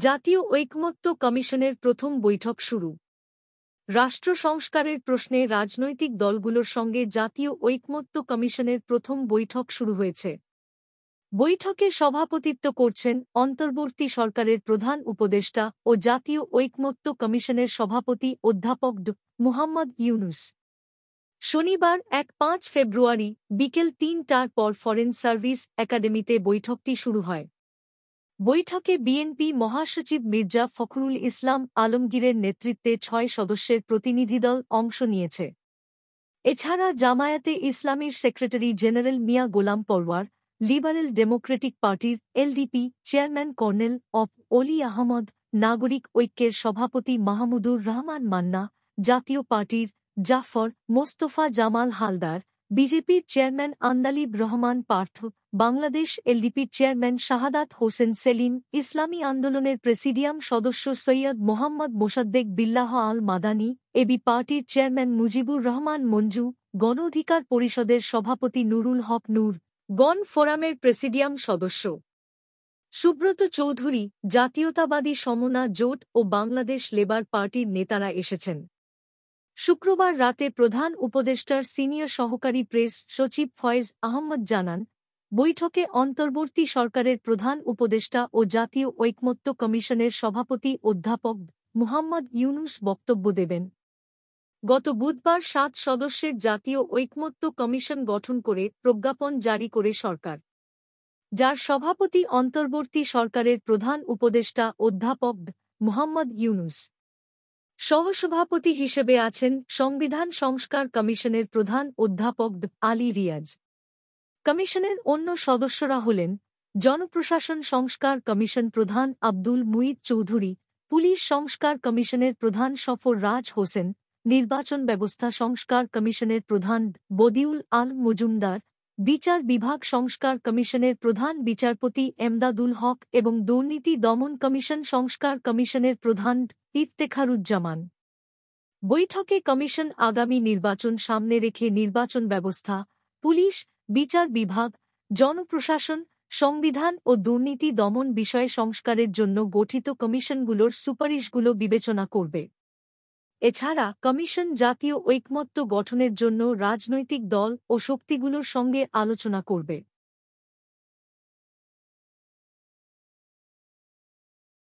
জাতীয় ঐকমত্য কমিশনের প্রথম বৈঠক শুরু। রাষ্ট্র সংস্কারের প্রশ্নে রাজনৈতিক দলগুলোর সঙ্গে জাতীয় ঐকমত্য কমিশনের প্রথম বৈঠক শুরু হয়েছে। বৈঠকে সভাপতিত্ব করছেন অন্তর্বর্তী সরকারের প্রধান উপদেষ্টা ও জাতীয় ঐকমত্য কমিশনের সভাপতি অধ্যাপক মুহাম্মদ ইউনুস। শনিবার ১-৫ ফেব্রুয়ারি বিকেল ৩টার পর ফরেন সার্ভিস একাডেমিতে বৈঠকটি শুরু হয়। বৈঠকে বিএনপি মহাসচিব মির্জা ফখরুল ইসলাম আলমগীরের নেতৃত্বে ৬ সদস্যের প্রতিনিধিদল অংশ নিয়েছে। এছাড়া জামায়াতে ইসলামীর সেক্রেটারি জেনারেল মিয়া গোলাম পরওয়ার, লিবারেল ডেমোক্রেটিক পার্টির এলডিপি চেয়ারম্যান কর্নেল অফ অলি আহমদ, নাগরিক ঐক্যের সভাপতি মাহমুদুর রহমান মান্না, জাতীয় পার্টির জাফর মোস্তফা জামাল হালদার, বিজেপির চেয়ারম্যান আন্দালিব রহমান পার্থ, বাংলাদেশ এলডিপির চেয়ারম্যান শাহাদাত হোসেন সেলিম, ইসলামী আন্দোলনের প্রেসিডিয়াম সদস্য সৈয়দ মোহাম্মদ মোসাদ্দেক বিল্লাহ আল মাদানী, এবি পার্টির চেয়ারম্যান মুজিবুর রহমান মঞ্জু, গণ অধিকার পরিষদের সভাপতি নুরুল হক নূর, গণ ফোরামের প্রেসিডিয়াম সদস্য সুব্রত চৌধুরী, জাতীয়তাবাদী সমমনা জোট ও বাংলাদেশ লেবার পার্টির নেতারা এসেছেন। শুক্রবার রাতে প্রধান উপদেষ্টার সিনিয়র সহকারী প্রেস সচিব ফয়েজ আহমদ জানান, বৈঠকে অন্তর্বর্তী সরকারের প্রধান উপদেষ্টা ও জাতীয় ঐকমত্য কমিশনের সভাপতি অধ্যাপক মুহাম্মদ ইউনুস বক্তব্য দেবেন। গত বুধবার ৭ সদস্যের জাতীয় ঐকমত্য কমিশন গঠন করে প্রজ্ঞাপন জারি করে সরকার, যার সভাপতি অন্তর্বর্তী সরকারের প্রধান উপদেষ্টা অধ্যাপক মুহাম্মদ ইউনুস। সহসভাপতি হিসেবে আছেন সংবিধান সংস্কার কমিশনের প্রধান অধ্যাপক আলী রিয়াজ। কমিশনের অন্য সদস্যরা হলেন জনপ্রশাসন সংস্কার কমিশন প্রধান আব্দুল মুঈদ চৌধুরী, পুলিশ সংস্কার কমিশনের প্রধান সফর রাজ হোসেন, নির্বাচন ব্যবস্থা সংস্কার কমিশনের প্রধান বদিউল আল মজুমদার, বিচার বিভাগ সংস্কার কমিশনের প্রধান বিচারপতি এমদাদুল হক এবং দুর্নীতি দমন কমিশন সংস্কার কমিশনের প্রধান ইফতেখারুজ্জামান। বৈঠকে কমিশন আগামী নির্বাচন সামনে রেখে নির্বাচন ব্যবস্থা, পুলিশ, বিচার বিভাগ, জনপ্রশাসন, সংবিধান ও দুর্নীতি দমন বিষয়ে সংস্কারের জন্য গঠিত কমিশনগুলোর সুপারিশগুলো বিবেচনা করবে। এছাড়া কমিশন জাতীয় ঐকমত্য গঠনের জন্য রাজনৈতিক দল ও শক্তিগুলোর সঙ্গে আলোচনা করবে।